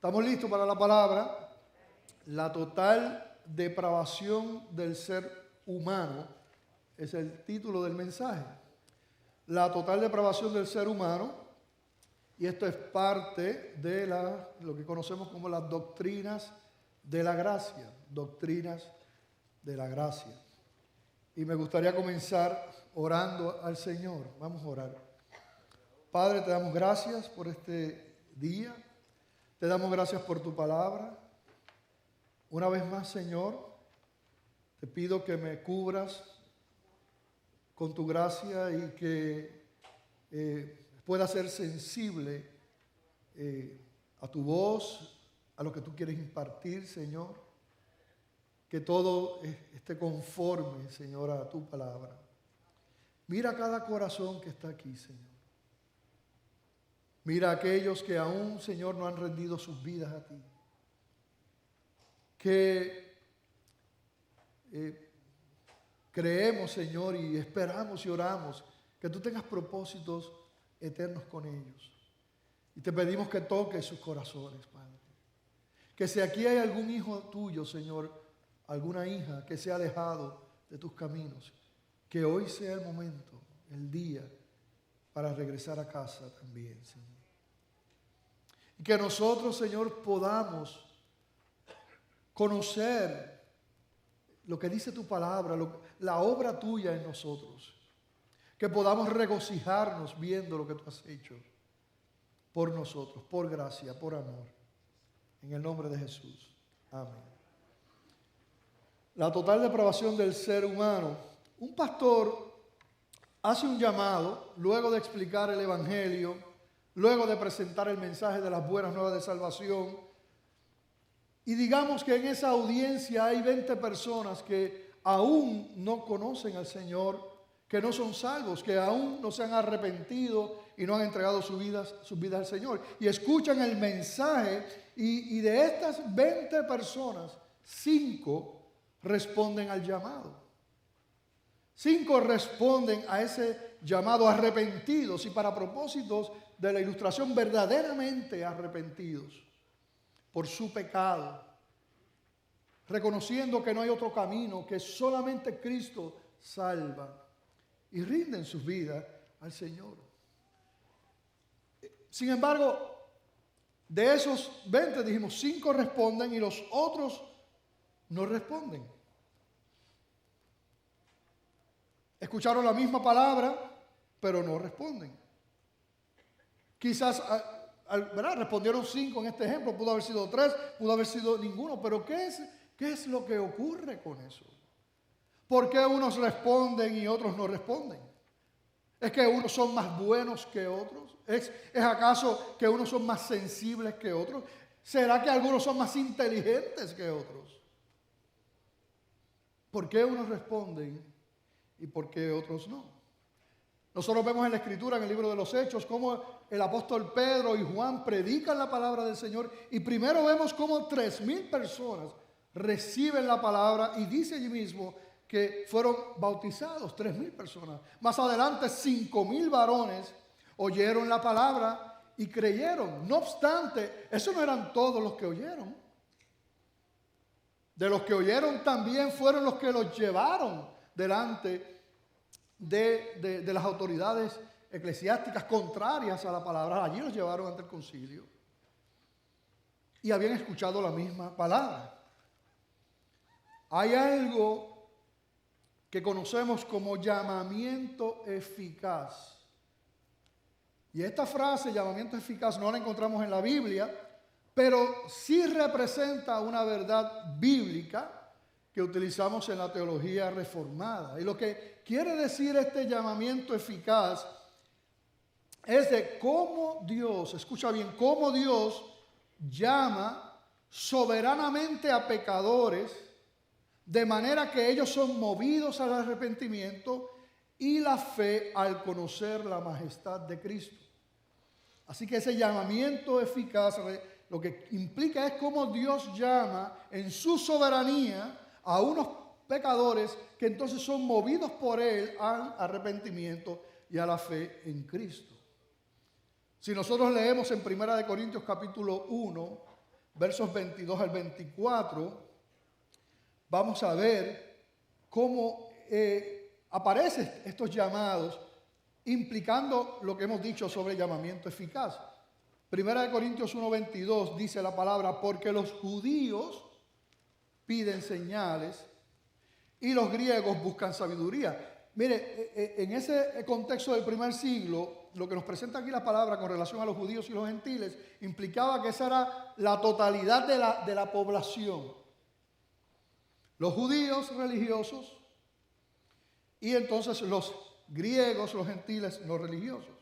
¿Estamos listos para la palabra? La total depravación del ser humano es el título del mensaje. La total depravación del ser humano, y esto es parte de lo que conocemos como las doctrinas de la gracia. Doctrinas de la gracia. Y me gustaría comenzar orando al Señor. Vamos a orar. Padre, te damos gracias por este día. Te damos gracias por tu palabra. Una vez más, Señor, te pido que me cubras con tu gracia y que pueda ser sensible a tu voz, a lo que tú quieres impartir, Señor. Que todo esté conforme, Señor, a tu palabra. Mira cada corazón que está aquí, Señor. Mira a aquellos que aún, Señor, no han rendido sus vidas a ti. Que creemos, Señor, y esperamos y oramos que tú tengas propósitos eternos con ellos. Y te pedimos que toques sus corazones, Padre. Que si aquí hay algún hijo tuyo, Señor, alguna hija que se ha alejado de tus caminos, que hoy sea el momento, el día, para regresar a casa también, Señor. Y que nosotros, Señor, podamos conocer lo que dice tu palabra, la obra tuya en nosotros. Que podamos regocijarnos viendo lo que tú has hecho por nosotros, por gracia, por amor. En el nombre de Jesús. Amén. La total depravación del ser humano. Un pastor hace un llamado, luego de explicar el Evangelio, luego de presentar el mensaje de las buenas nuevas de salvación. Y digamos que en esa audiencia hay 20 personas que aún no conocen al Señor, que no son salvos, que aún no se han arrepentido y no han entregado sus vidas al Señor. Y escuchan el mensaje y de estas 20 personas, 5 responden al llamado. 5 responden a ese llamado arrepentidos y para propósitos de la ilustración verdaderamente arrepentidos por su pecado, reconociendo que no hay otro camino, que solamente Cristo salva y rinden sus vidas al Señor. Sin embargo, de esos 20 dijimos 5 responden y los otros no responden. Escucharon la misma palabra, pero no responden. Quizás, ¿verdad? Respondieron 5 en este ejemplo, pudo haber sido 3, pudo haber sido ninguno, pero ¿qué es lo que ocurre con eso? ¿Por qué unos responden y otros no responden? ¿Es que unos son más buenos que otros? ¿Es acaso que unos son más sensibles que otros? ¿Será que algunos son más inteligentes que otros? ¿Por qué unos responden y por qué otros no? Nosotros vemos en la Escritura, en el libro de los Hechos, cómo el apóstol Pedro y Juan predican la palabra del Señor y primero vemos cómo 3,000 personas reciben la palabra y dice allí mismo que fueron bautizados 3,000 personas. Más adelante 5,000 varones oyeron la palabra y creyeron. No obstante, esos no eran todos los que oyeron. De los que oyeron también fueron los que los llevaron delante de las autoridades eclesiásticas contrarias a la palabra. Allí los llevaron ante el concilio y habían escuchado la misma palabra. Hay algo que conocemos como llamamiento eficaz. Y esta frase, llamamiento eficaz, no la encontramos en la Biblia, pero sí representa una verdad bíblica que utilizamos en la teología reformada. Y lo que quiere decir este llamamiento eficaz es de cómo Dios, escucha bien, cómo Dios llama soberanamente a pecadores de manera que ellos son movidos al arrepentimiento y la fe al conocer la majestad de Cristo. Así que ese llamamiento eficaz lo que implica es cómo Dios llama en su soberanía a unos pecadores que entonces son movidos por Él al arrepentimiento y a la fe en Cristo. Si nosotros leemos en 1 Corintios capítulo 1, versos 22 al 24, vamos a ver cómo aparecen estos llamados, implicando lo que hemos dicho sobre llamamiento eficaz. Primera de Corintios 1:22 dice la palabra, porque los judíos piden señales y los griegos buscan sabiduría. Mire, en ese contexto del primer siglo, lo que nos presenta aquí la palabra con relación a los judíos y los gentiles, implicaba que esa era la totalidad de la población. Los judíos religiosos y entonces los griegos, los gentiles no religiosos.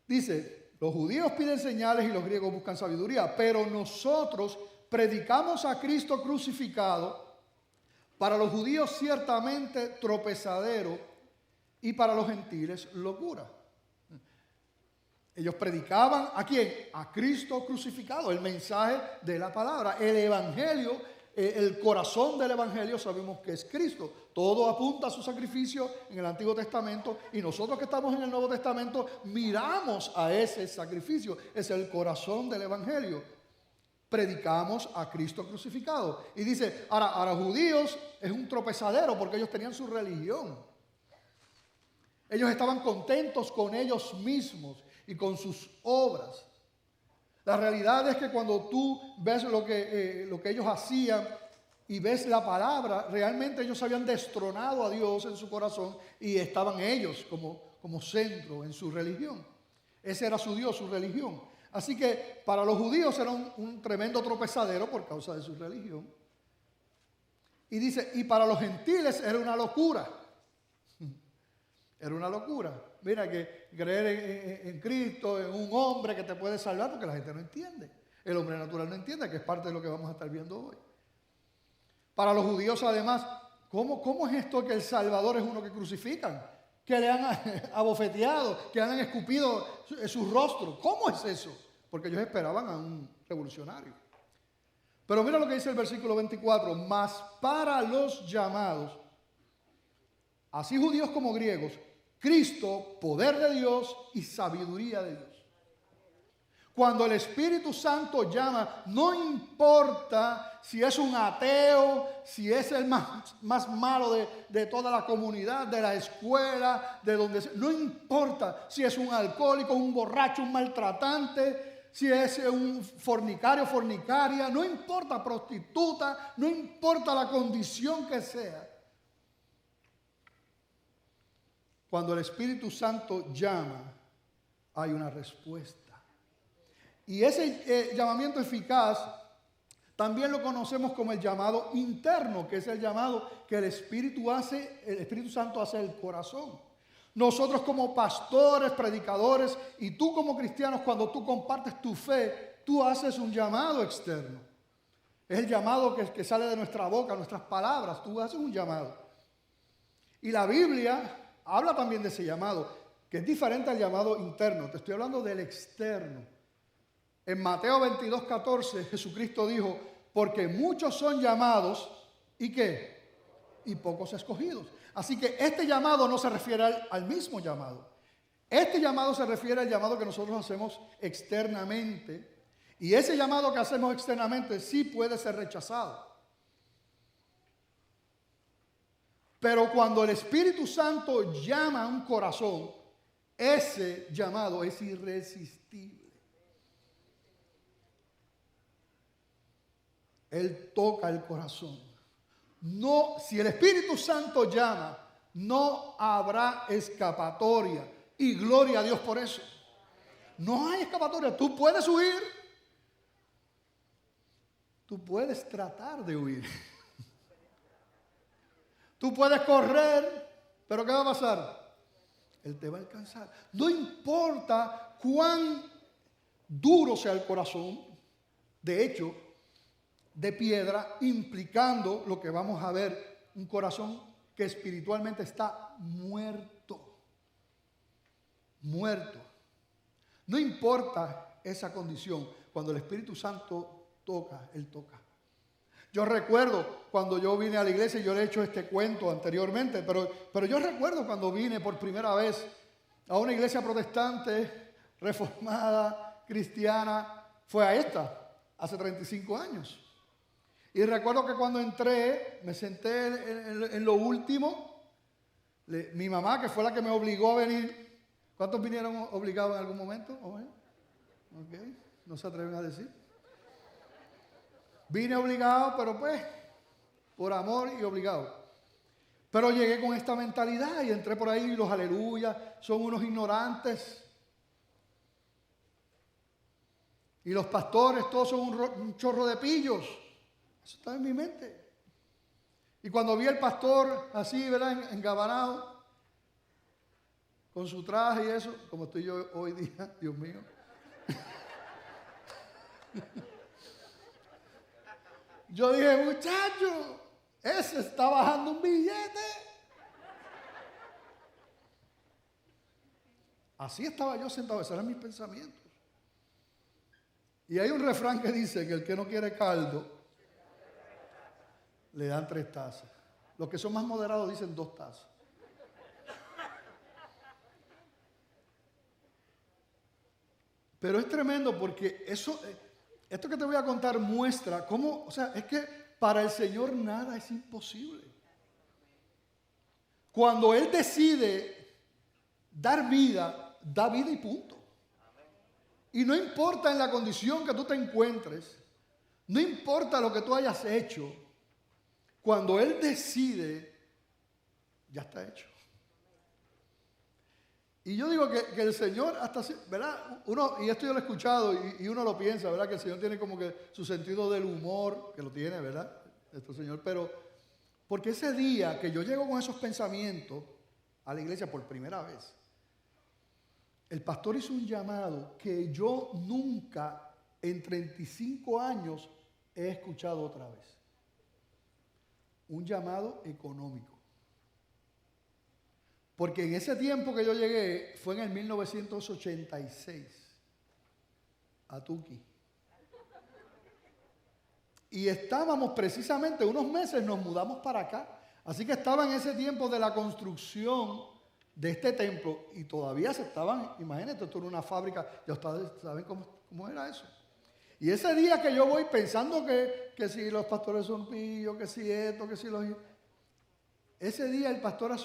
Dice, los judíos piden señales y los griegos buscan sabiduría, pero nosotros predicamos a Cristo crucificado, para los judíos ciertamente tropezadero y para los gentiles locura. Ellos predicaban ¿a quién? A Cristo crucificado, el mensaje de la palabra, el evangelio, el corazón del evangelio sabemos que es Cristo. Todo apunta a su sacrificio en el Antiguo Testamento y nosotros que estamos en el Nuevo Testamento miramos a ese sacrificio. Es el corazón del evangelio. Predicamos a Cristo crucificado. Y dice, ahora judíos es un tropezadero porque ellos tenían su religión. Ellos estaban contentos con ellos mismos y con sus obras. La realidad es que cuando tú ves lo que ellos hacían y ves la palabra, realmente ellos habían destronado a Dios en su corazón y estaban ellos como centro en su religión. Ese era su Dios, su religión. Así que para los judíos era un tremendo tropezadero por causa de su religión. Y dice, y para los gentiles era una locura. Era una locura. Mira, que creer en Cristo, en un hombre que te puede salvar, porque la gente no entiende. El hombre natural no entiende, que es parte de lo que vamos a estar viendo hoy. Para los judíos, además, ¿cómo es esto que el Salvador es uno que crucifican? Que le han abofeteado, que han escupido su rostro. ¿Cómo es eso? Porque ellos esperaban a un revolucionario. Pero mira lo que dice el versículo 24. Mas para los llamados, así judíos como griegos, Cristo, poder de Dios y sabiduría de Dios. Cuando el Espíritu Santo llama, no importa si es un ateo, si es el más malo de toda la comunidad, de la escuela, de donde sea. No importa si es un alcohólico, un borracho, un maltratante, si es un fornicario, fornicaria, no importa, prostituta, no importa la condición que sea. Cuando el Espíritu Santo llama, hay una respuesta. Y ese llamamiento eficaz también lo conocemos como el llamado interno, que es el llamado que el Espíritu Santo hace al corazón. Nosotros como pastores, predicadores y tú como cristianos, cuando tú compartes tu fe, tú haces un llamado externo. Es el llamado que sale de nuestra boca, nuestras palabras, tú haces un llamado. Y la Biblia habla también de ese llamado, que es diferente al llamado interno. Te estoy hablando del externo. En Mateo 22:14, Jesucristo dijo, porque muchos son llamados, ¿y qué? Y pocos escogidos. Así que este llamado no se refiere al mismo llamado. Este llamado se refiere al llamado que nosotros hacemos externamente. Y ese llamado que hacemos externamente sí puede ser rechazado. Pero cuando el Espíritu Santo llama a un corazón, ese llamado es irresistible. Él toca el corazón. No, si el Espíritu Santo llama, no habrá escapatoria. Y gloria a Dios por eso. No hay escapatoria. Tú puedes huir. Tú puedes tratar de huir. Tú puedes correr, pero ¿qué va a pasar? Él te va a alcanzar. No importa cuán duro sea el corazón, de hecho, de piedra, implicando lo que vamos a ver, un corazón que espiritualmente está muerto. Muerto. No importa esa condición, cuando el Espíritu Santo toca, Él toca. Yo recuerdo cuando yo vine a la iglesia, yo le he hecho este cuento anteriormente, pero yo recuerdo cuando vine por primera vez a una iglesia protestante, reformada, cristiana, fue a esta. hace 35 años. Y recuerdo que cuando entré, me senté en lo último. Mi mamá, que fue la que me obligó a venir. ¿Cuántos vinieron obligados en algún momento? Okay. No se atreven a decir. Vine obligado, pero pues, por amor y obligado. Pero llegué con esta mentalidad y entré por ahí, los aleluyas, son unos ignorantes. Y los pastores, todos son un chorro de pillos. Eso está en mi mente. Y cuando vi al pastor así, ¿verdad? Engabanado, con su traje y eso, como estoy yo hoy día, Dios mío. Yo dije, muchacho, ese está bajando un billete. Así estaba yo sentado, esos eran mis pensamientos. Y hay un refrán que dice que el que no quiere caldo, le dan 3 tazas. Los que son más moderados dicen 2 tazas. Pero es tremendo porque esto que te voy a contar muestra cómo, o sea, es que para el Señor nada es imposible. Cuando Él decide dar vida, da vida y punto. Y no importa en la condición que tú te encuentres, no importa lo que tú hayas hecho, cuando Él decide, ya está hecho. Y yo digo que el Señor hasta, ¿verdad? Y esto yo lo he escuchado y uno lo piensa, ¿verdad? Que el Señor tiene como que su sentido del humor, que lo tiene, ¿verdad? Señor, pero porque ese día que yo llego con esos pensamientos a la iglesia por primera vez, el pastor hizo un llamado que yo nunca en 35 años he escuchado otra vez. Un llamado económico. Porque en ese tiempo que yo llegué fue en el 1986 a Tuqui. Y estábamos precisamente unos meses, nos mudamos para acá. Así que estaba en ese tiempo de la construcción de este templo y todavía se estaban, imagínate, esto era una fábrica, ya ustedes saben cómo era eso. Y ese día que yo voy pensando que si los pastores son pillos, que si esto, que si los... Ese día el pastor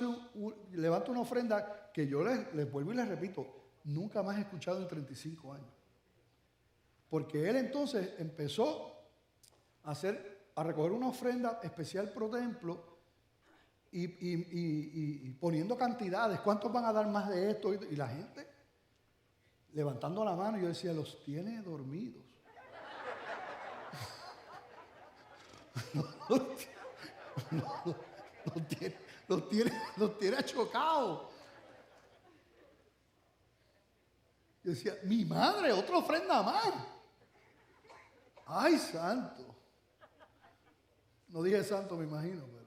levanta una ofrenda que yo les vuelvo y les repito, nunca más he escuchado en 35 años. Porque él entonces empezó a recoger una ofrenda especial pro templo y poniendo cantidades. ¿Cuántos van a dar más de esto? Y la gente levantando la mano, yo decía, los tiene dormidos. Los tiene chocados. Yo decía, mi madre, otra ofrenda más. Ay, santo. No dije santo, me imagino, pero.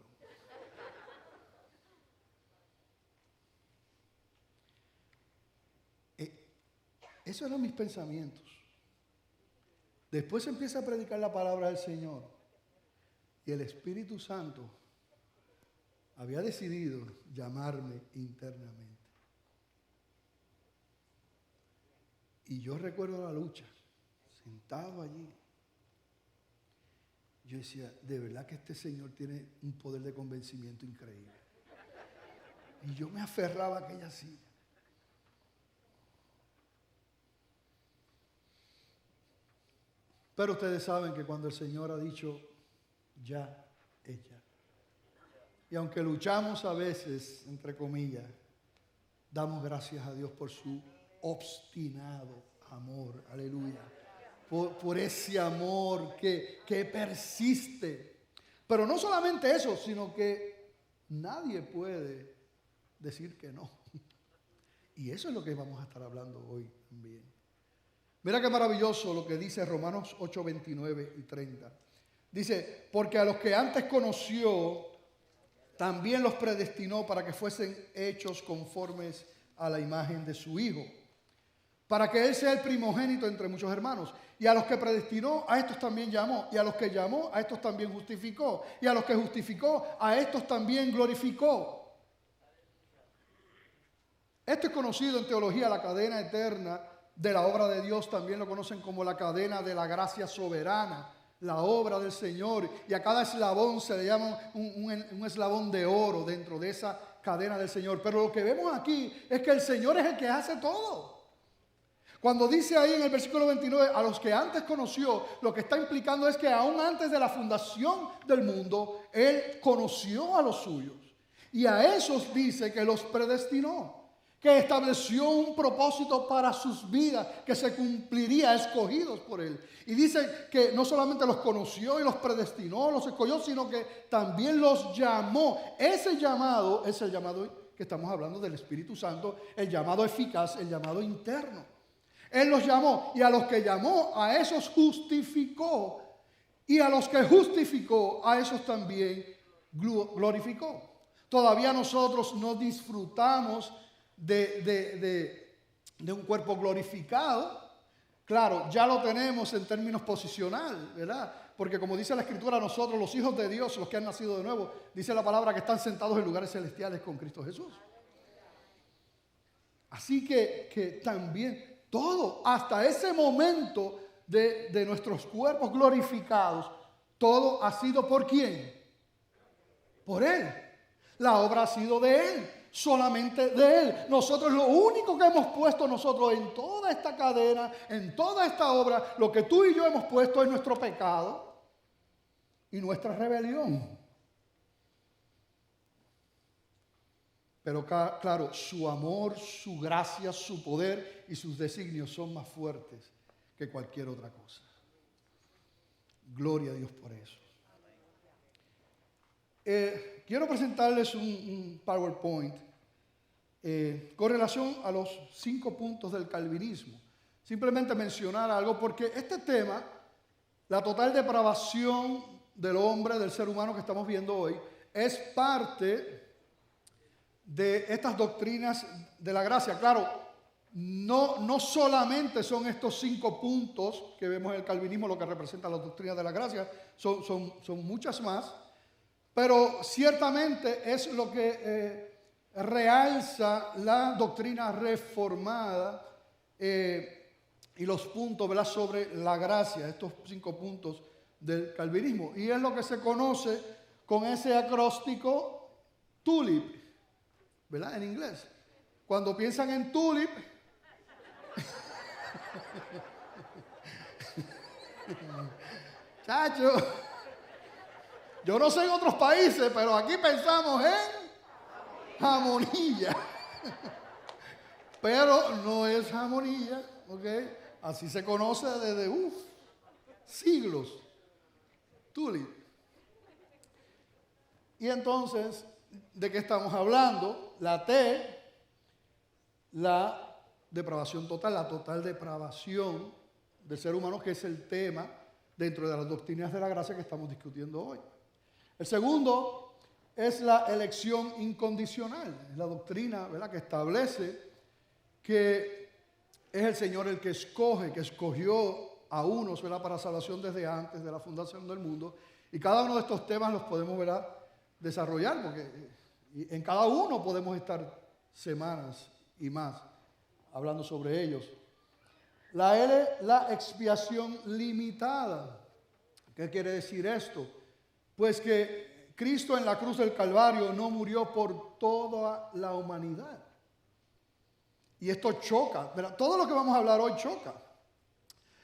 Esos eran mis pensamientos. Después empieza a predicar la palabra del Señor. Y el Espíritu Santo había decidido llamarme internamente. Y yo recuerdo la lucha, sentado allí. Yo decía, de verdad que este Señor tiene un poder de convencimiento increíble. Y yo me aferraba a aquella silla. Pero ustedes saben que cuando el Señor ha dicho, ya es ya. Y aunque luchamos a veces, entre comillas, damos gracias a Dios por su obstinado amor. Aleluya. Por ese amor que persiste. Pero no solamente eso, sino que nadie puede decir que no. Y eso es lo que vamos a estar hablando hoy también. Mira qué maravilloso lo que dice Romanos 8, 29 y 30. Dice, porque a los que antes conoció, también los predestinó para que fuesen hechos conformes a la imagen de su Hijo, para que Él sea el primogénito entre muchos hermanos. Y a los que predestinó, a estos también llamó. Y a los que llamó, a estos también justificó. Y a los que justificó, a estos también glorificó. Esto es conocido en teología, la cadena eterna de la obra de Dios también lo conocen como la cadena de la gracia soberana, la obra del Señor. Y a cada eslabón se le llama un eslabón de oro dentro de esa cadena del Señor. Pero lo que vemos aquí es que el Señor es el que hace todo. Cuando dice ahí en el versículo 29, a los que antes conoció, lo que está implicando es que aún antes de la fundación del mundo, Él conoció a los suyos. Y a esos dice que los predestinó, que estableció un propósito para sus vidas, que se cumpliría escogidos por Él. Y dice que no solamente los conoció y los predestinó, los escogió, sino que también los llamó. Ese llamado es el llamado que estamos hablando del Espíritu Santo, el llamado eficaz, el llamado interno. Él los llamó, y a los que llamó, a esos justificó. Y a los que justificó, a esos también glorificó. Todavía nosotros no disfrutamos de un cuerpo glorificado. Claro, ya lo tenemos en términos posicional, ¿verdad? Porque como dice la Escritura, nosotros, los hijos de Dios, los que han nacido de nuevo, dice la palabra que están sentados en lugares celestiales con Cristo Jesús. Así que también todo, hasta ese momento de nuestros cuerpos glorificados, todo ha sido ¿por quién? Por Él. La obra ha sido de Él, solamente de Él. Nosotros lo único que hemos puesto nosotros en toda esta cadena, en toda esta obra, lo que tú y yo hemos puesto es nuestro pecado y nuestra rebelión. Pero claro, su amor, su gracia, su poder y sus designios son más fuertes que cualquier otra cosa. Gloria a Dios por eso. Quiero presentarles un PowerPoint con relación a los 5 puntos del calvinismo. Simplemente mencionar algo porque este tema, la total depravación del hombre, del ser humano que estamos viendo hoy, es parte de estas doctrinas de la gracia. Claro, no solamente son estos 5 puntos que vemos en el calvinismo lo que representan las doctrinas de la gracia, son muchas más, pero ciertamente es lo que realza la doctrina reformada y los puntos, ¿verdad?, sobre la gracia, estos 5 puntos del calvinismo. Y es lo que se conoce con ese acróstico TULIP, ¿verdad? En inglés. Cuando piensan en tulip, chacho, yo no sé en otros países, pero aquí pensamos en jamonilla. Pero no es jamonilla, ¿ok? Así se conoce desde siglos. Tulip. Y entonces, ¿de qué estamos hablando? La T, la depravación total, la total depravación del ser humano, que es el tema dentro de las doctrinas de la gracia que estamos discutiendo hoy. El segundo es la elección incondicional, es la doctrina, ¿verdad?, que establece que es el Señor el que escoge, que escogió a unos, ¿verdad?, para salvación desde antes de la fundación del mundo. Y cada uno de estos temas los podemos, ¿verdad?, desarrollar, porque en cada uno podemos estar semanas y más hablando sobre ellos. La L, la expiación limitada. ¿Qué quiere decir esto? Pues que Cristo en la cruz del Calvario no murió por toda la humanidad. Y esto choca, ¿verdad? Todo lo que vamos a hablar hoy choca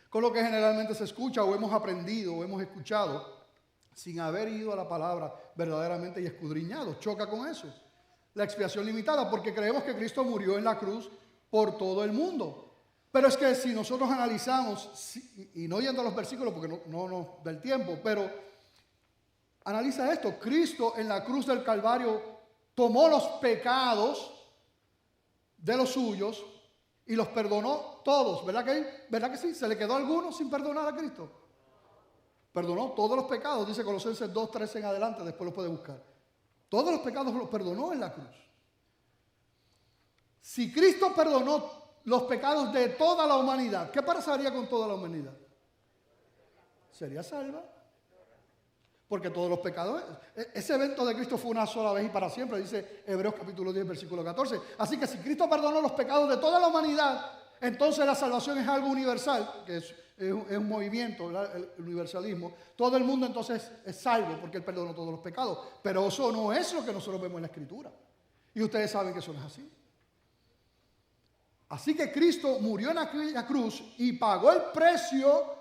con lo que generalmente se escucha o hemos aprendido o hemos escuchado sin haber ido a la palabra verdaderamente y escudriñado. Choca con eso. La expiación limitada, porque creemos que Cristo murió en la cruz por todo el mundo. Pero es que si nosotros analizamos, y no yendo a los versículos porque no nos da el tiempo, pero analiza esto. Cristo en la cruz del Calvario tomó los pecados de los suyos y los perdonó todos. ¿Verdad que sí? ¿Se le quedó alguno sin perdonar a Cristo? Perdonó todos los pecados, dice Colosenses 2:13 en adelante, después lo puede buscar. Todos los pecados los perdonó en la cruz. Si Cristo perdonó los pecados de toda la humanidad, ¿qué pasaría con toda la humanidad? Sería salva. Porque todos los pecados, ese evento de Cristo fue una sola vez y para siempre, dice Hebreos capítulo 10, versículo 14. Así que si Cristo perdonó los pecados de toda la humanidad, entonces la salvación es algo universal, que es un movimiento, ¿verdad? El universalismo. Todo el mundo entonces es salvo porque Él perdonó todos los pecados. Pero eso no es lo que nosotros vemos en la Escritura. Y ustedes saben que eso no es así. Así que Cristo murió en aquella cruz y pagó el precio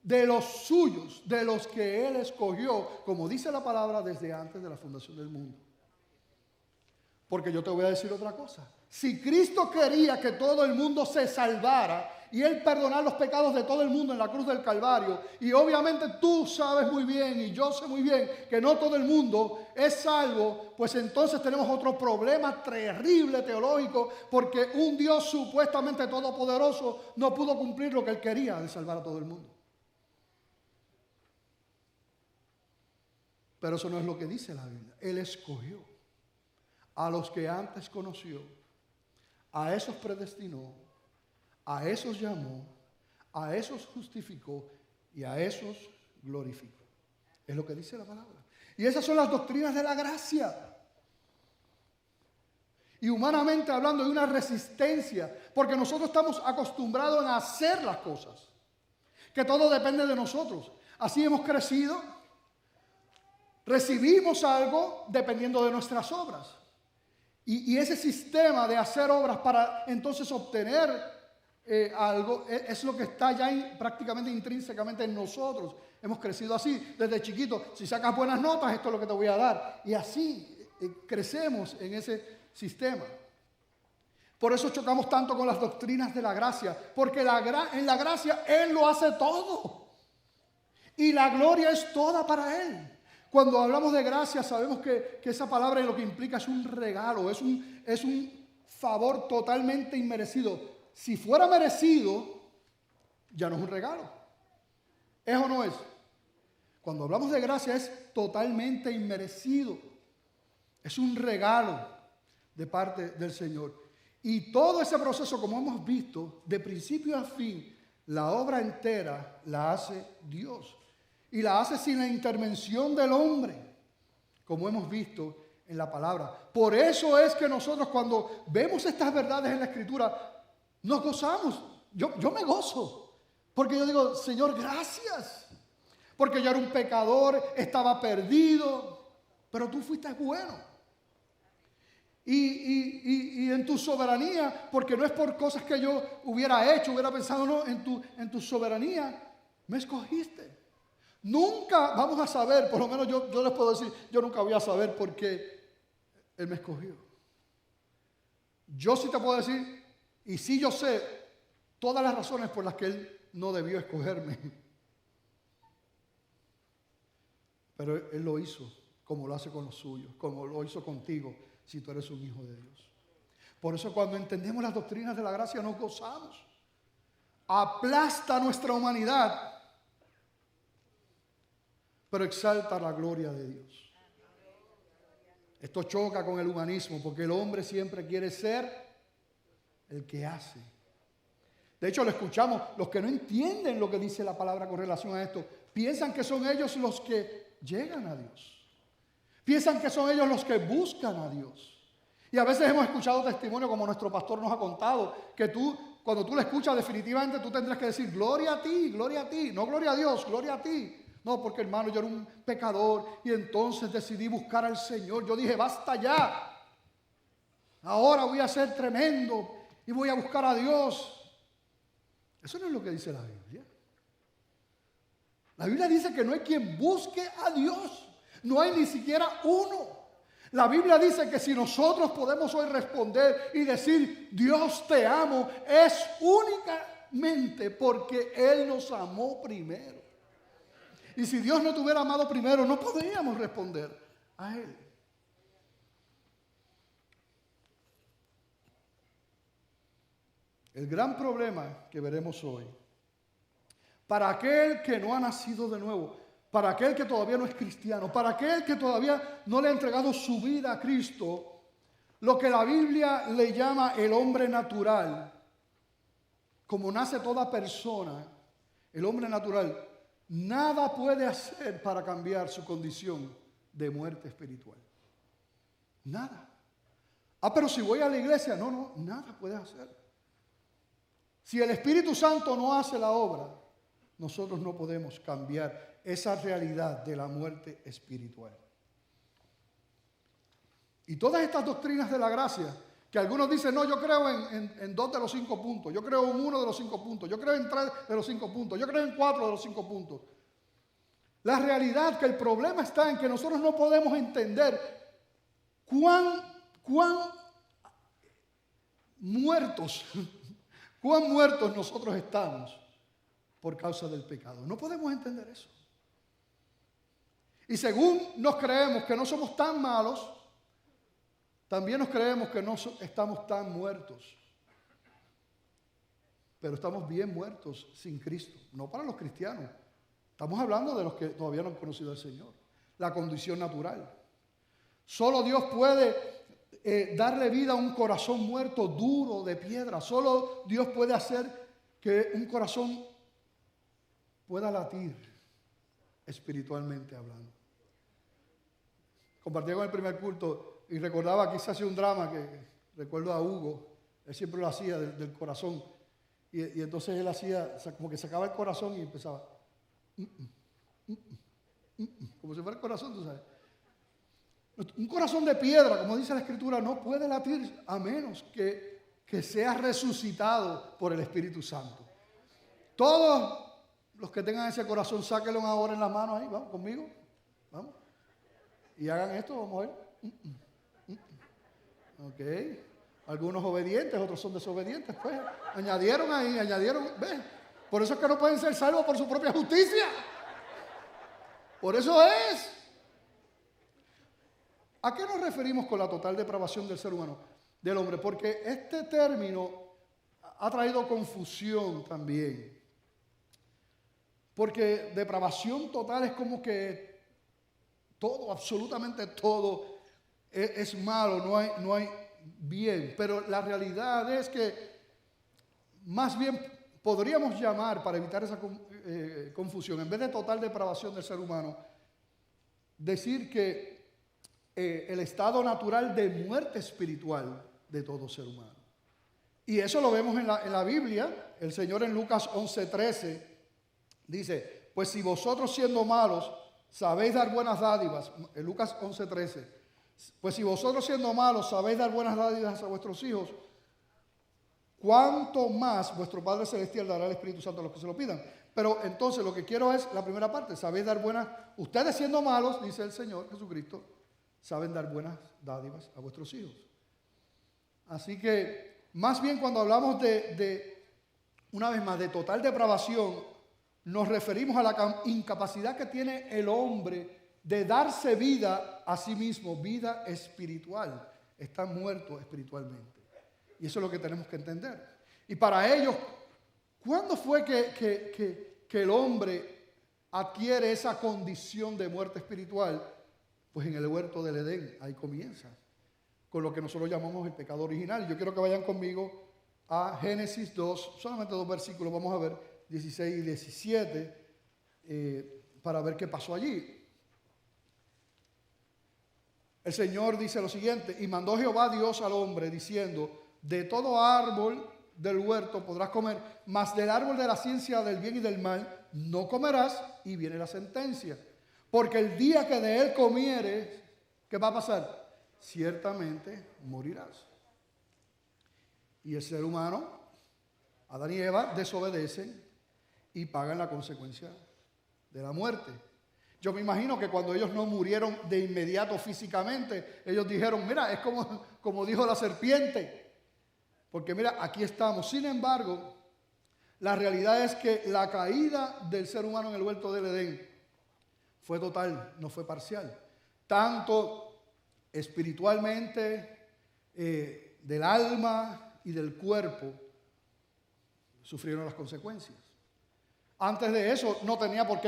de los suyos, de los que Él escogió, como dice la palabra, desde antes de la fundación del mundo. Porque yo te voy a decir otra cosa. Si Cristo quería que todo el mundo se salvara y Él perdonar los pecados de todo el mundo en la cruz del Calvario, y obviamente tú sabes muy bien y yo sé muy bien que no todo el mundo es salvo, pues entonces tenemos otro problema terrible teológico, porque un Dios supuestamente todopoderoso no pudo cumplir lo que Él quería de salvar a todo el mundo. Pero eso no es lo que dice la Biblia. Él escogió a los que antes conoció, a esos predestinó, a esos llamó, a esos justificó y a esos glorificó. Es lo que dice la palabra. Y esas son las doctrinas de la gracia. Y humanamente hablando hay una resistencia, porque nosotros estamos acostumbrados a hacer las cosas, que todo depende de nosotros. Así hemos crecido. Recibimos algo dependiendo de nuestras obras. Y ese sistema de hacer obras para entonces obtener algo es lo que está ya prácticamente intrínsecamente en nosotros. Hemos crecido así desde chiquito. Si sacas buenas notas, esto es lo que te voy a dar. Y así crecemos en ese sistema. Por eso chocamos tanto con las doctrinas de la gracia. Porque en la gracia Él lo hace todo. Y la gloria es toda para Él. Cuando hablamos de gracia, sabemos que esa palabra lo que implica es un regalo, es un favor totalmente inmerecido. Si fuera merecido, ya no es un regalo. ¿Es o no es? Cuando hablamos de gracia es totalmente inmerecido. Es un regalo de parte del Señor. Y todo ese proceso, como hemos visto, de principio a fin, la obra entera la hace Dios. Y la hace sin la intervención del hombre, como hemos visto en la palabra. Por eso es que nosotros cuando vemos estas verdades en la Escritura, nos gozamos. Yo me gozo, porque yo digo, Señor, gracias. Porque yo era un pecador, estaba perdido, pero tú fuiste bueno. Y en tu soberanía, porque no es por cosas que yo hubiera hecho, hubiera pensado, no, en tu soberanía me escogiste. Nunca vamos a saber, por lo menos yo les puedo decir, yo nunca voy a saber por qué Él me escogió. Yo sí te puedo decir, y sí yo sé todas las razones por las que Él no debió escogerme. Pero Él lo hizo como lo hace con los suyos, como lo hizo contigo, si tú eres un hijo de Dios. Por eso cuando entendemos las doctrinas de la gracia nos gozamos. Aplasta nuestra humanidad, pero exalta la gloria de Dios. Esto choca con el humanismo, porque el hombre siempre quiere ser el que hace. De hecho, lo escuchamos, los que no entienden lo que dice la palabra con relación a esto, piensan que son ellos los que llegan a Dios. Piensan que son ellos los que buscan a Dios. Y a veces hemos escuchado testimonios, como nuestro pastor nos ha contado, que cuando tú lo escuchas, definitivamente tú tendrás que decir, gloria a ti, no gloria a Dios, gloria a ti. No, porque hermano, yo era un pecador y entonces decidí buscar al Señor. Yo dije, basta ya. Ahora voy a ser tremendo y voy a buscar a Dios. Eso no es lo que dice la Biblia. La Biblia dice que no hay quien busque a Dios. No hay ni siquiera uno. La Biblia dice que si nosotros podemos hoy responder y decir, Dios te amo, es únicamente porque Él nos amó primero. Y si Dios no te hubiera amado primero, no podríamos responder a Él. El gran problema que veremos hoy, para aquel que no ha nacido de nuevo, para aquel que todavía no es cristiano, para aquel que todavía no le ha entregado su vida a Cristo, lo que la Biblia le llama el hombre natural, como nace toda persona, el hombre natural, nada puede hacer para cambiar su condición de muerte espiritual. Nada. Pero si voy a la iglesia, no, nada puede hacer. Si el Espíritu Santo no hace la obra, nosotros no podemos cambiar esa realidad de la muerte espiritual. Y todas estas doctrinas de la gracia, que algunos dicen, no, yo creo en 2 de los 5 puntos, yo creo en 1 de los 5 puntos, yo creo en 3 de los 5 puntos, yo creo en 4 de los 5 puntos. La realidad que el problema está en que nosotros no podemos entender cuán muertos nosotros estamos por causa del pecado. No podemos entender eso. Y según nos creemos que no somos tan malos, también nos creemos que no estamos tan muertos. Pero estamos bien muertos sin Cristo. No para los cristianos. Estamos hablando de los que todavía no han conocido al Señor. La condición natural. Solo Dios puede darle vida a un corazón muerto, duro, de piedra. Solo Dios puede hacer que un corazón pueda latir espiritualmente hablando. Compartí con el primer culto y recordaba que quizás hacía un drama que recuerdo a Hugo, él siempre lo hacía del corazón. Y entonces él hacía, como que sacaba el corazón y empezaba. Como si fuera el corazón, tú sabes. Un corazón de piedra, como dice la Escritura, no puede latir a menos que sea resucitado por el Espíritu Santo. Todos los que tengan ese corazón, sáquenlo ahora en la mano ahí, vamos conmigo, vamos. Y hagan esto, vamos a ver. Ok. Algunos obedientes, otros son desobedientes, pues. Añadieron, ¿ves? Por eso es que no pueden ser salvos por su propia justicia. Por eso es. ¿A qué nos referimos con la total depravación del ser humano, del hombre? Porque este término ha traído confusión también. Porque depravación total es como que todo, absolutamente todo es malo, no hay bien. Pero la realidad es que más bien podríamos llamar, para evitar esa confusión, en vez de total depravación del ser humano, decir que el estado natural de muerte espiritual de todo ser humano. Y eso lo vemos en la Biblia. El Señor en Lucas 11:13 dice, pues si vosotros siendo malos sabéis dar buenas dádivas, en Lucas 11:13, pues si vosotros siendo malos sabéis dar buenas dádivas a vuestros hijos, ¿cuánto más vuestro Padre Celestial dará el Espíritu Santo a los que se lo pidan? Pero entonces lo que quiero es la primera parte, sabéis dar buenas, ustedes siendo malos, dice el Señor Jesucristo, saben dar buenas dádivas a vuestros hijos. Así que, más bien cuando hablamos una vez más, de total depravación, nos referimos a la incapacidad que tiene el hombre de darse vida a sí mismo, vida espiritual. Está muerto espiritualmente. Y eso es lo que tenemos que entender. Y para ellos, ¿cuándo fue que el hombre adquiere esa condición de muerte espiritual? Pues en el huerto del Edén, ahí comienza, con lo que nosotros llamamos el pecado original. Yo quiero que vayan conmigo a Génesis 2, solamente 2 versículos, vamos a ver 16 y 17, para ver qué pasó allí. El Señor dice lo siguiente, y mandó Jehová Dios al hombre diciendo, de todo árbol del huerto podrás comer, mas del árbol de la ciencia del bien y del mal no comerás, y viene la sentencia. Porque el día que de él comieres, ¿qué va a pasar? Ciertamente morirás. Y el ser humano, Adán y Eva, desobedecen y pagan la consecuencia de la muerte. Yo me imagino que cuando ellos no murieron de inmediato físicamente, ellos dijeron, mira, es como dijo la serpiente. Porque mira, aquí estamos. Sin embargo, la realidad es que la caída del ser humano en el huerto del Edén fue total, no fue parcial. Tanto espiritualmente, del alma y del cuerpo, sufrieron las consecuencias. Antes de eso no tenían por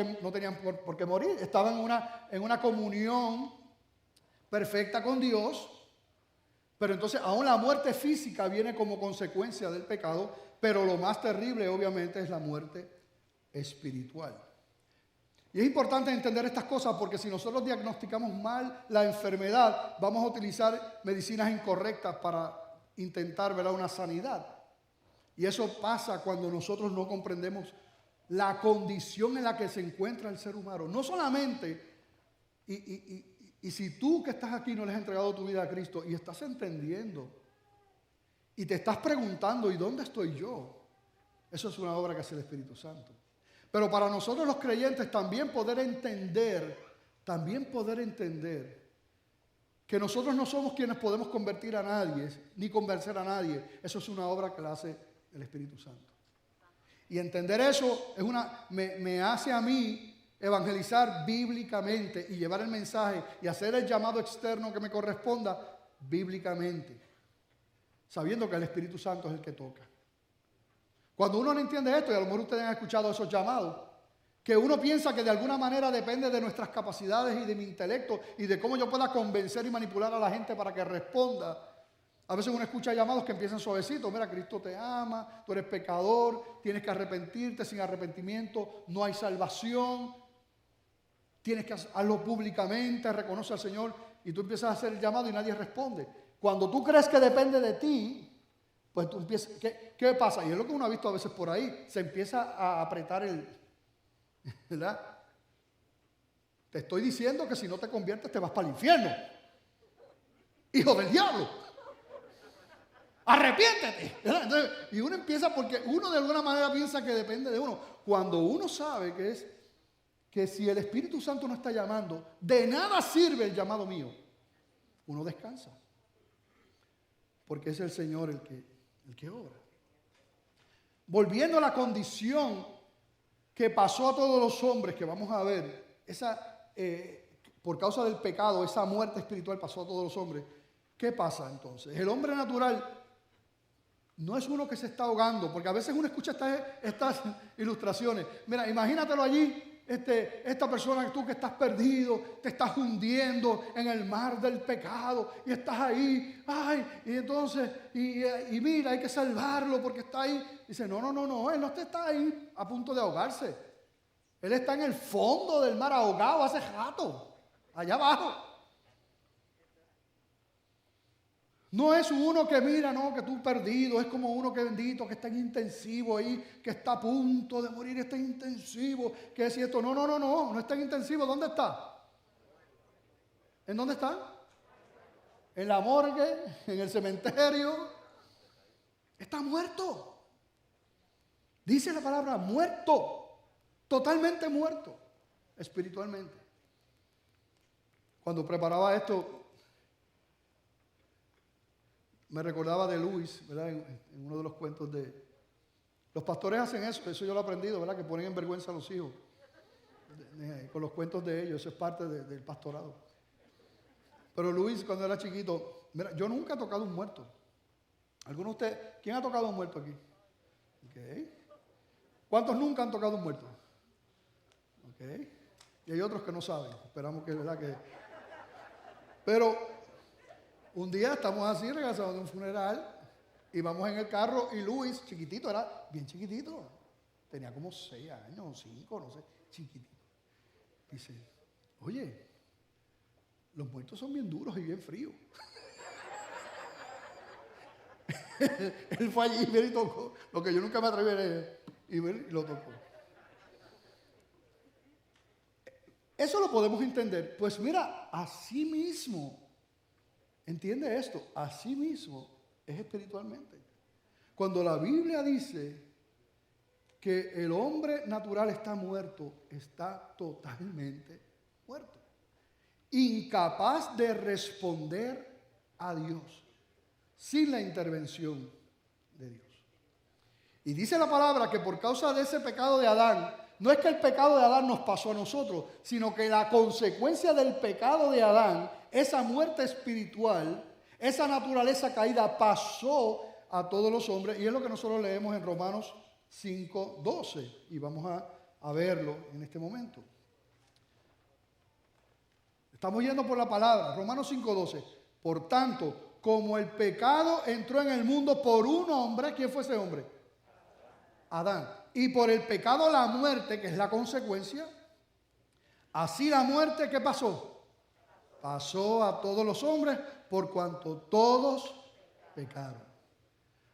qué morir. Estaban en una comunión perfecta con Dios. Pero entonces aún la muerte física viene como consecuencia del pecado. Pero lo más terrible obviamente es la muerte espiritual. Y es importante entender estas cosas porque si nosotros diagnosticamos mal la enfermedad, vamos a utilizar medicinas incorrectas para intentar ver una sanidad. Y eso pasa cuando nosotros no comprendemos la condición en la que se encuentra el ser humano. No solamente, y si tú que estás aquí no le has entregado tu vida a Cristo y estás entendiendo y te estás preguntando, ¿y dónde estoy yo? Eso es una obra que hace el Espíritu Santo. Pero para nosotros los creyentes también poder entender que nosotros no somos quienes podemos convertir a nadie, ni convencer a nadie. Eso es una obra que la hace el Espíritu Santo. Y entender eso me hace a mí evangelizar bíblicamente y llevar el mensaje y hacer el llamado externo que me corresponda bíblicamente, sabiendo que el Espíritu Santo es el que toca. Cuando uno no entiende esto, y a lo mejor ustedes han escuchado esos llamados, que uno piensa que de alguna manera depende de nuestras capacidades y de mi intelecto y de cómo yo pueda convencer y manipular a la gente para que responda. A veces uno escucha llamados que empiezan suavecitos. Mira, Cristo te ama, tú eres pecador, tienes que arrepentirte, sin arrepentimiento no hay salvación, tienes que hacerlo públicamente, reconoce al Señor, y tú empiezas a hacer el llamado y nadie responde. Cuando tú crees que depende de ti, pues tú empiezas, ¿qué pasa? Y es lo que uno ha visto a veces por ahí, se empieza a apretar ¿verdad? Te estoy diciendo que si no te conviertes te vas para el infierno. Hijo del diablo. Arrepiéntete. Entonces, y uno empieza porque uno de alguna manera piensa que depende de uno. Cuando uno sabe que si el Espíritu Santo no está llamando, de nada sirve el llamado mío. Uno descansa. Porque es el Señor el que obra. Volviendo a la condición que pasó a todos los hombres, que vamos a ver, por causa del pecado, esa muerte espiritual pasó a todos los hombres. ¿Qué pasa entonces? El hombre natural no es uno que se está ahogando, porque a veces uno escucha estas ilustraciones. Mira, imagínatelo allí, esta persona, tú que estás perdido, te estás hundiendo en el mar del pecado y estás ahí, y entonces, y mira, hay que salvarlo porque está ahí. Dice, no, él no está ahí a punto de ahogarse. Él está en el fondo del mar ahogado hace rato, allá abajo. No es uno que mira, no, que tú perdido, es como uno que bendito, que está en intensivo ahí, que está a punto de morir, está en intensivo, que es cierto. No está en intensivo. ¿Dónde está? ¿En dónde está? En la morgue, en el cementerio. Está muerto. Dice la palabra muerto, totalmente muerto, espiritualmente. Cuando preparaba esto, me recordaba de Luis, ¿verdad? En uno de los cuentos de... Los pastores hacen eso yo lo he aprendido, ¿verdad? Que ponen en vergüenza a los hijos con los cuentos de ellos, eso es parte del pastorado. Pero Luis, cuando era chiquito, mira, yo nunca he tocado un muerto. ¿Alguno de ustedes? ¿Quién ha tocado un muerto aquí? Okay. ¿Cuántos nunca han tocado un muerto? Okay. Y hay otros que no saben, esperamos que, ¿verdad? Pero un día estamos así, regresando de un funeral, y vamos en el carro, y Luis, chiquitito, era bien chiquitito, tenía como 6 años, 5, no sé, chiquitito. Dice, oye, los muertos son bien duros y bien fríos. Él fue allí y tocó, lo que yo nunca me atreví a ver, y lo tocó. Eso lo podemos entender. Pues mira, así mismo, entiende esto, así mismo es espiritualmente. Cuando la Biblia dice que el hombre natural está muerto, está totalmente muerto. Incapaz de responder a Dios, sin la intervención de Dios. Y dice la palabra que por causa de ese pecado de Adán, no es que el pecado de Adán nos pasó a nosotros, sino que la consecuencia del pecado de Adán, esa muerte espiritual, esa naturaleza caída pasó a todos los hombres, y es lo que nosotros leemos en Romanos 5:12, y vamos a verlo en este momento. Estamos yendo por la palabra, Romanos 5:12. Por tanto, como el pecado entró en el mundo por un hombre, ¿quién fue ese hombre? Adán. Y por el pecado la muerte, que es la consecuencia, así la muerte, ¿qué pasó? Pasó a todos los hombres por cuanto todos pecaron.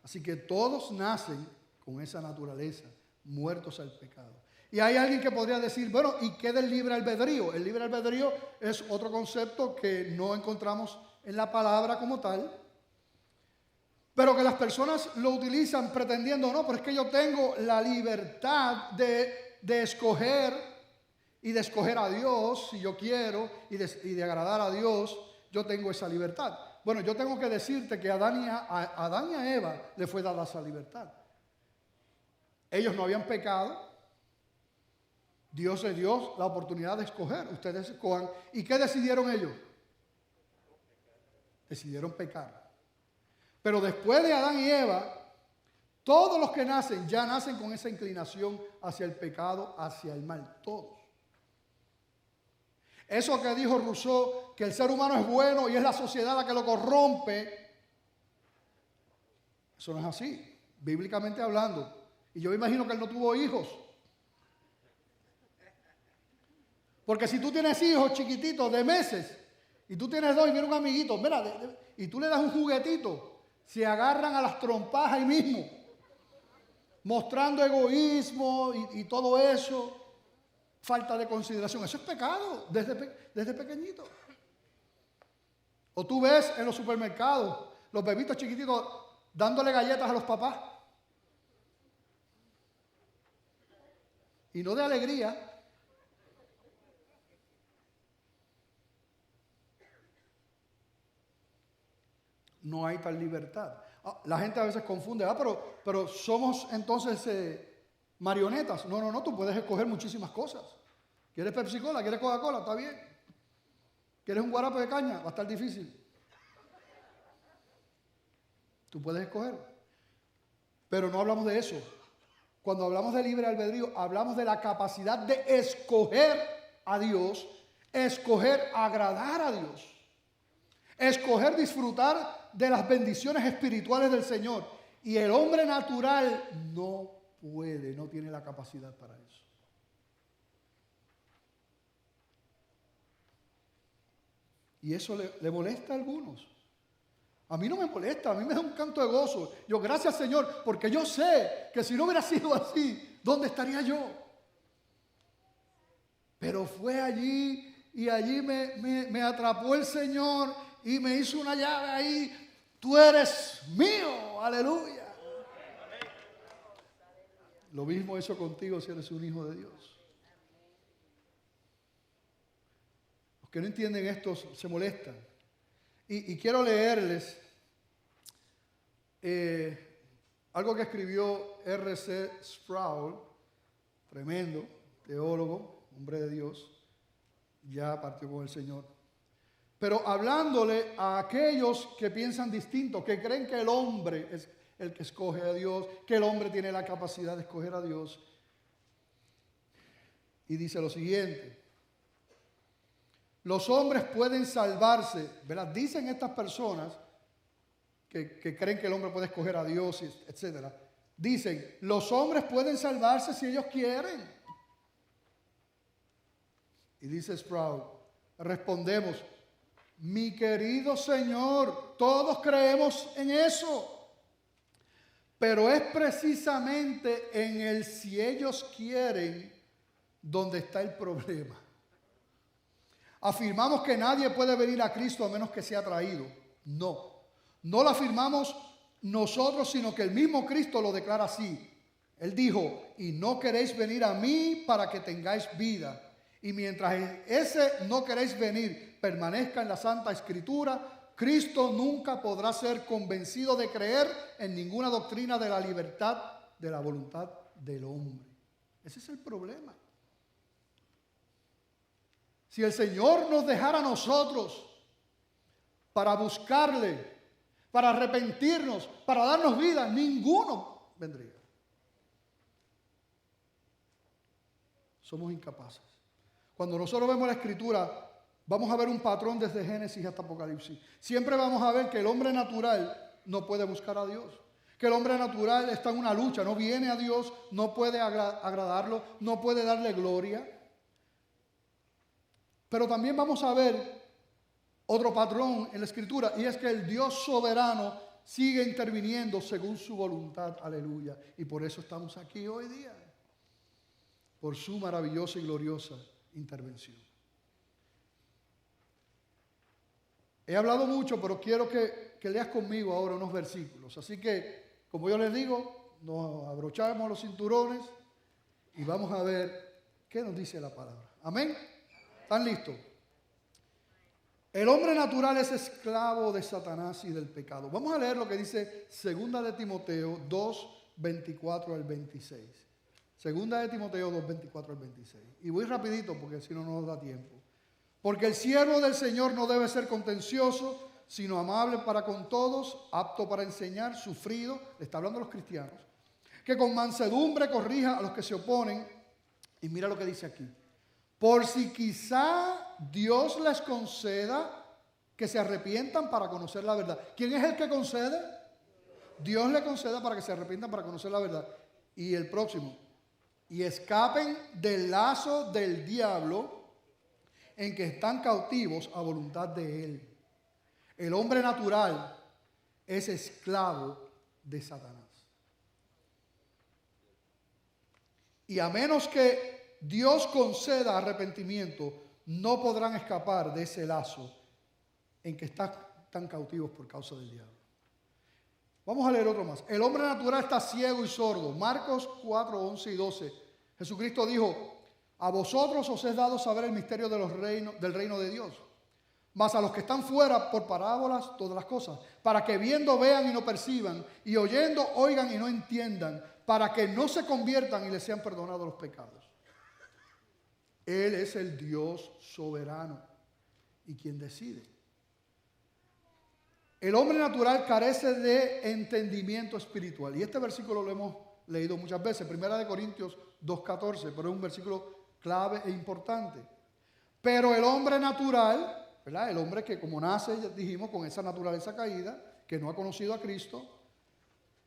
Así que todos nacen con esa naturaleza, muertos al pecado. Y hay alguien que podría decir, bueno, ¿y qué del libre albedrío? El libre albedrío es otro concepto que no encontramos en la palabra como tal, pero que las personas lo utilizan pretendiendo, no, pero es que yo tengo la libertad de escoger y de escoger a Dios si yo quiero y de agradar a Dios, yo tengo esa libertad. Bueno, yo tengo que decirte que a Adán y a Eva le fue dada esa libertad. Ellos no habían pecado. Dios les dio la oportunidad de escoger. Ustedes escojan. ¿Y qué decidieron ellos? Decidieron pecar. Pero después de Adán y Eva, todos los que nacen ya nacen con esa inclinación hacia el pecado, hacia el mal. Todos. Eso que dijo Rousseau, que el ser humano es bueno y es la sociedad la que lo corrompe, eso no es así, bíblicamente hablando. Y yo me imagino que él no tuvo hijos. Porque si tú tienes hijos chiquititos de meses y tú tienes dos y viene un amiguito, mira, y tú le das un juguetito, se agarran a las trompas ahí mismo, mostrando egoísmo y todo eso, falta de consideración. Eso es pecado desde pequeñito. O tú ves en los supermercados los bebitos chiquititos dándole galletas a los papás. Y no de alegría. No hay tal libertad. La gente a veces confunde, pero somos entonces marionetas. No, tú puedes escoger muchísimas cosas. ¿Quieres Pepsi Cola? ¿Quieres Coca-Cola? Está bien. ¿Quieres un guarapo de caña? Va a estar difícil. Tú puedes escoger. Pero no hablamos de eso. Cuando hablamos de libre albedrío, hablamos de la capacidad de escoger a Dios, escoger agradar a Dios, escoger disfrutar de las bendiciones espirituales del Señor. Y el hombre natural no puede, no tiene la capacidad para eso. Y eso le molesta a algunos. A mí no me molesta, a mí me da un canto de gozo. Yo, gracias Señor, porque yo sé que si no hubiera sido así, ¿dónde estaría yo? Pero fue allí y allí me atrapó el Señor y me hizo una llave ahí. Tú eres mío, aleluya. Lo mismo hizo contigo si eres un hijo de Dios. Los que no entienden esto se molestan. Y quiero leerles algo que escribió R.C. Sproul, tremendo teólogo, hombre de Dios, ya partió con el Señor. Pero hablándole a aquellos que piensan distinto, que creen que el hombre es el que escoge a Dios, que el hombre tiene la capacidad de escoger a Dios. Y dice lo siguiente: los hombres pueden salvarse, ¿verdad? Dicen estas personas que creen que el hombre puede escoger a Dios, etc. Dicen, los hombres pueden salvarse si ellos quieren. Y dice Sproul, respondemos, mi querido Señor, todos creemos en eso. Pero es precisamente en el si ellos quieren donde está el problema. Afirmamos que nadie puede venir a Cristo a menos que sea traído. No lo afirmamos nosotros, sino que el mismo Cristo lo declara así. Él dijo, y no queréis venir a mí para que tengáis vida. Y mientras ese no queréis venir permanezca en la Santa Escritura, Cristo nunca podrá ser convencido de creer en ninguna doctrina de la libertad de la voluntad del hombre. Ese es el problema. Si el Señor nos dejara a nosotros para buscarle, para arrepentirnos, para darnos vida, ninguno vendría. Somos incapaces. Cuando nosotros vemos la Escritura, vamos a ver un patrón desde Génesis hasta Apocalipsis. Siempre vamos a ver que el hombre natural no puede buscar a Dios. Que el hombre natural está en una lucha, no viene a Dios, no puede agradarlo, no puede darle gloria. Pero también vamos a ver otro patrón en la Escritura, y es que el Dios soberano sigue interviniendo según su voluntad. Aleluya. Y por eso estamos aquí hoy día. Por su maravillosa y gloriosa intervención. He hablado mucho, pero quiero que leas conmigo ahora unos versículos. Así que, como yo les digo, nos abrochamos los cinturones y vamos a ver qué nos dice la palabra. Amén. ¿Están listos? El hombre natural es esclavo de Satanás y del pecado. Vamos a leer lo que dice 2 de Timoteo 2, 24 al 26. 2 de Timoteo 2, 24 al 26. Y voy rapidito porque si no, no nos da tiempo. Porque el siervo del Señor no debe ser contencioso, sino amable para con todos, apto para enseñar, sufrido, le está hablando a los cristianos, que con mansedumbre corrija a los que se oponen. Y mira lo que dice aquí. Por si quizá Dios les conceda que se arrepientan para conocer la verdad. ¿Quién es el que concede? Dios le conceda para que se arrepientan para conocer la verdad. Y el próximo. Y escapen del lazo del diablo en que están cautivos a voluntad de él. El hombre natural es esclavo de Satanás. Y a menos que Dios conceda arrepentimiento, no podrán escapar de ese lazo en que están cautivos por causa del diablo. Vamos a leer otro más. El hombre natural está ciego y sordo. Marcos 4, 11 y 12. Jesucristo dijo: a vosotros os es dado saber el misterio de del reino de Dios. Mas a los que están fuera, por parábolas, todas las cosas, para que viendo vean y no perciban, y oyendo oigan y no entiendan, para que no se conviertan y les sean perdonados los pecados. Él es el Dios soberano y quien decide. El hombre natural carece de entendimiento espiritual. Y este versículo lo hemos leído muchas veces. 1 Corintios 2:14, pero es un versículo clave e importante. Pero el hombre natural, ¿verdad? El hombre que como nace, ya dijimos, con esa naturaleza caída, que no ha conocido a Cristo,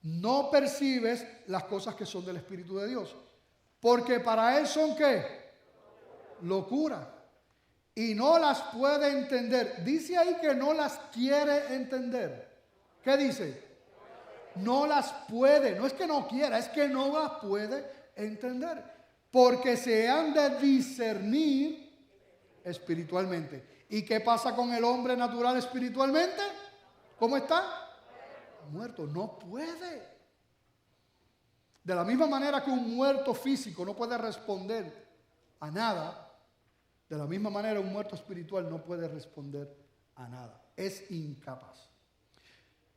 no percibes las cosas que son del Espíritu de Dios. Porque para él son ¿qué? Locura. Y no las puede entender. Dice ahí que no las quiere entender. ¿Qué dice? No las puede. No es que no quiera, es que no las puede entender. Porque se han de discernir espiritualmente. ¿Y qué pasa con el hombre natural espiritualmente? ¿Cómo está? Muerto. No puede. De la misma manera que un muerto físico no puede responder a nada, de la misma manera un muerto espiritual no puede responder a nada. Es incapaz.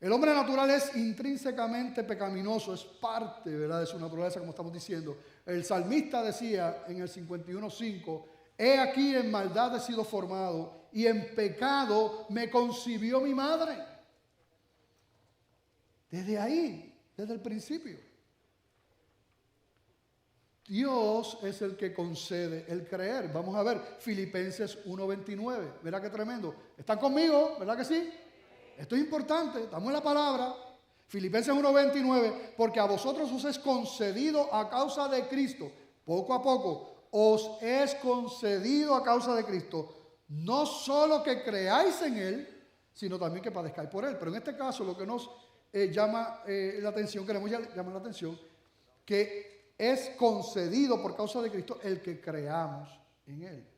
El hombre natural es intrínsecamente pecaminoso, es parte, ¿verdad?, de su naturaleza, como estamos diciendo. El salmista decía en el 51:5: he aquí en maldad he sido formado y en pecado me concibió mi madre. Desde ahí, desde el principio. Dios es el que concede el creer. Vamos a ver Filipenses 1:29. ¿Verdad qué tremendo? ¿Están conmigo? ¿Verdad que sí? Esto es importante. Estamos en la palabra. Filipenses 1:29. Porque a vosotros os es concedido a causa de Cristo. Poco a poco os es concedido a causa de Cristo. No solo que creáis en Él, sino también que padezcáis por Él. Pero en este caso lo que nos llama la atención, queremos llamar la atención, que es concedido por causa de Cristo el que creamos en Él.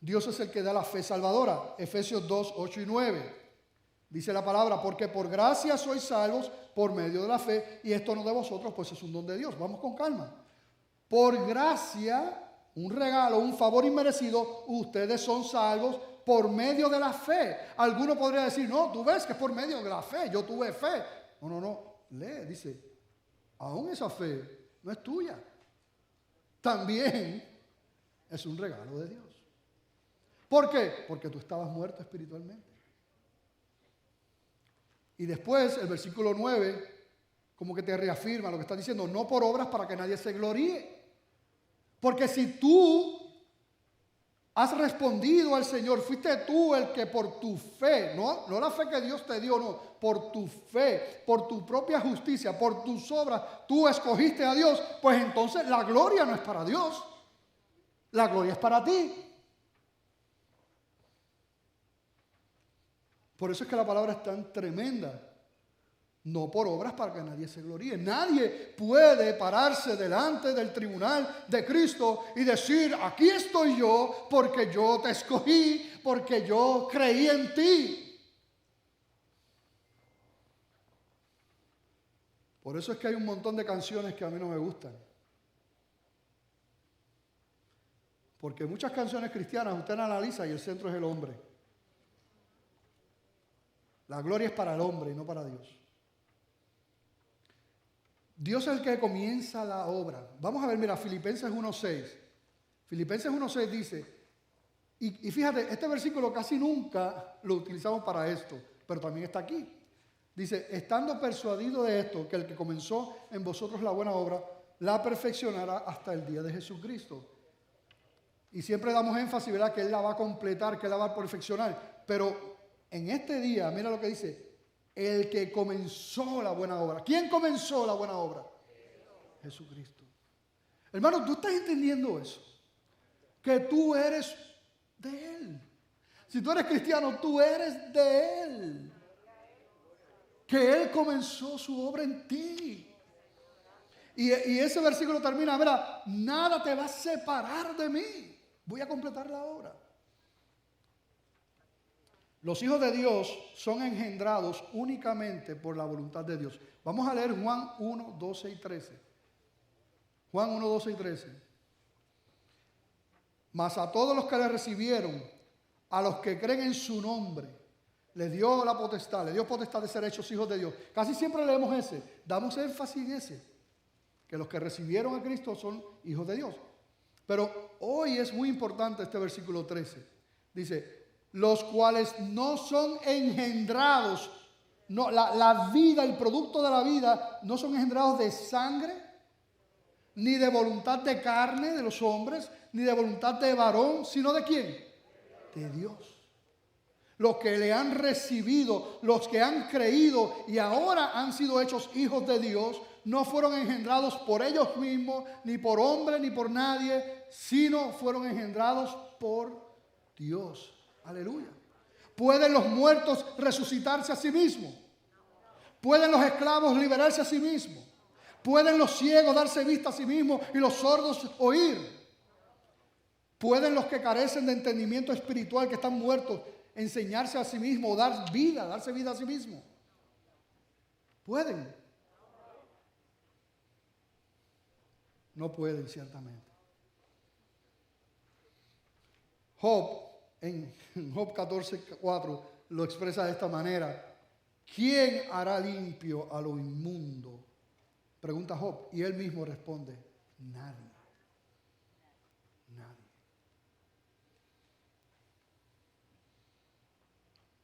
Dios es el que da la fe salvadora. Efesios 2, 8 y 9. Dice la palabra: porque por gracia sois salvos por medio de la fe, y esto no de vosotros, pues es un don de Dios. Vamos con calma. Por gracia, un regalo, un favor inmerecido, ustedes son salvos por medio de la fe. Alguno podría decir: no, tú ves que es por medio de la fe, yo tuve fe. No. Lee, dice: aún esa fe no es tuya. También es un regalo de Dios. ¿Por qué? Porque tú estabas muerto espiritualmente. Y después el versículo 9 como que te reafirma lo que está diciendo: no por obras para que nadie se gloríe. Porque si tú has respondido al Señor, fuiste tú el que por tu fe, no la fe que Dios te dio, no, por tu fe, por tu propia justicia, por tus obras, tú escogiste a Dios, pues entonces la gloria no es para Dios, la gloria es para ti. Por eso es que la palabra es tan tremenda. No por obras para que nadie se gloríe. Nadie puede pararse delante del tribunal de Cristo y decir, aquí estoy yo porque yo te escogí, porque yo creí en ti. Por eso es que hay un montón de canciones que a mí no me gustan. Porque muchas canciones cristianas usted analiza y el centro es el hombre. La gloria es para el hombre y no para Dios. Dios es el que comienza la obra. Vamos a ver, mira, Filipenses 1:6. Filipenses 1:6 dice, y fíjate, este versículo casi nunca lo utilizamos para esto, pero también está aquí. Dice, estando persuadido de esto, que el que comenzó en vosotros la buena obra, la perfeccionará hasta el día de Jesucristo. Y siempre damos énfasis, ¿verdad?, que Él la va a completar, que Él la va a perfeccionar. Pero en este día, mira lo que dice, el que comenzó la buena obra. ¿Quién comenzó la buena obra? Jesucristo. Hermano, ¿tú estás entendiendo eso? Que tú eres de Él. Si tú eres cristiano, tú eres de Él. Que Él comenzó su obra en ti. Y ese versículo termina, mira, nada te va a separar de mí. Voy a completar la obra. Los hijos de Dios son engendrados únicamente por la voluntad de Dios. Vamos a leer Juan 1, 12 y 13. Juan 1, 12 y 13. Mas a todos los que le recibieron, a los que creen en su nombre, les dio la potestad, les dio potestad de ser hechos hijos de Dios. Casi siempre leemos ese, damos énfasis en ese, que los que recibieron a Cristo son hijos de Dios. Pero hoy es muy importante este versículo 13. Dice, los cuales no son engendrados, no, la vida, el producto de la vida, no son engendrados de sangre, ni de voluntad de carne de los hombres, ni de voluntad de varón, sino ¿de quién? De Dios. Los que le han recibido, los que han creído y ahora han sido hechos hijos de Dios, no fueron engendrados por ellos mismos, ni por hombre, ni por nadie, sino fueron engendrados por Dios. Aleluya. ¿Pueden los muertos resucitarse a sí mismos? ¿Pueden los esclavos liberarse a sí mismos? ¿Pueden los ciegos darse vista a sí mismos y los sordos oír? ¿Pueden los que carecen de entendimiento espiritual, que están muertos, enseñarse a sí mismos o darse vida a sí mismos? ¿Pueden? No pueden, ciertamente. Job, en Job 14:4, lo expresa de esta manera. ¿Quién hará limpio a lo inmundo? Pregunta Job, y él mismo responde, nadie. Nadie.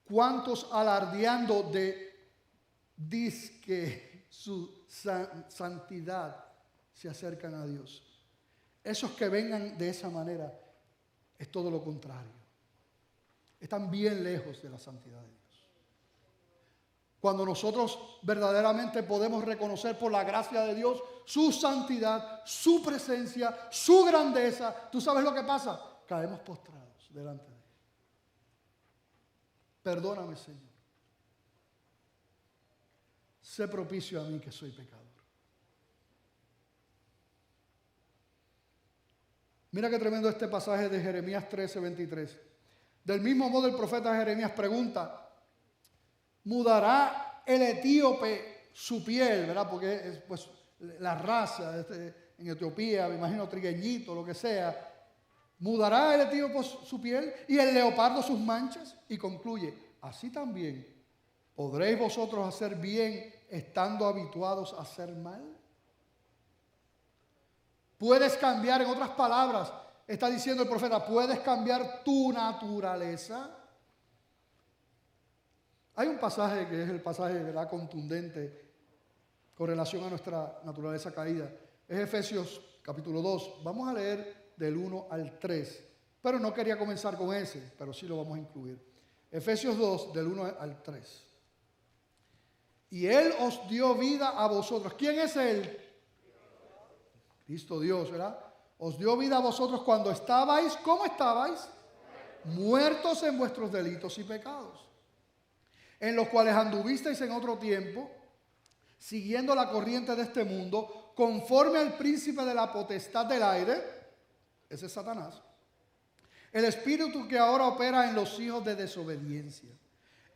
¿Cuántos alardeando de disque su santidad se acercan a Dios? Esos que vengan de esa manera es todo lo contrario. Están bien lejos de la santidad de Dios. Cuando nosotros verdaderamente podemos reconocer por la gracia de Dios su santidad, su presencia, su grandeza, ¿tú sabes lo que pasa? Caemos postrados delante de Él. Perdóname, Señor. Sé propicio a mí que soy pecador. Mira qué tremendo este pasaje de Jeremías 13:23. Del mismo modo el profeta Jeremías pregunta, ¿mudará el etíope su piel? ¿Verdad? Porque es pues la raza en Etiopía, me imagino trigueñito, lo que sea. ¿Mudará el etíope su piel y el leopardo sus manchas? Y concluye, así también podréis vosotros hacer bien estando habituados a hacer mal. Puedes cambiar, en otras palabras, está diciendo el profeta, ¿puedes cambiar tu naturaleza? Hay un pasaje que es el pasaje, ¿verdad?, contundente con relación a nuestra naturaleza caída. Es Efesios capítulo 2. Vamos a leer del 1 al 3. Pero no quería comenzar con ese, pero sí lo vamos a incluir. Efesios 2, del 1 al 3. Y Él os dio vida a vosotros. ¿Quién es Él? Cristo Dios, ¿verdad? Os dio vida a vosotros cuando estabais, ¿cómo estabais? Muertos en vuestros delitos y pecados, en los cuales anduvisteis en otro tiempo, siguiendo la corriente de este mundo, conforme al príncipe de la potestad del aire, ese es Satanás, el espíritu que ahora opera en los hijos de desobediencia,